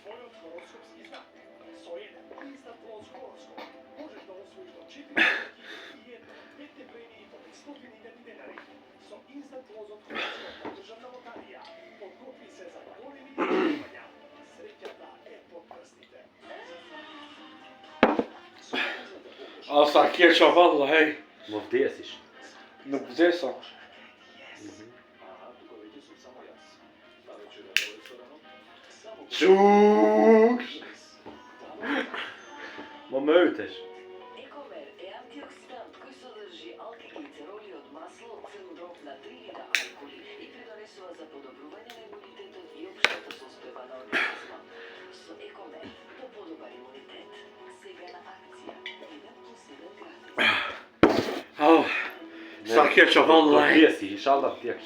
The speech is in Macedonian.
твојот хороскопски знак. Со еден Instant Plus хороскоп можеш да освоиш до 4.001 премии по 500.000 денари. Со Instant Plus-от хороскоп на државна лотарија, подготви се за големи изненадувања. Среќата е под прстите. Asa Kircha valla, hej. Во вдеја сиш. No gdje sam? Čuks! Ма меутеш. Екомер е антиоксидант кој содржи алкилицероли од масло, црн дроб на 3 литра алколи и придонесува за подобрување на имунитетот и општата состојба на организмот. Со Екомер до подобар имунитет. Сега на акција 1+1 гратис. Sa Kircha valla, Во hej. вдеја си, шалдав тија.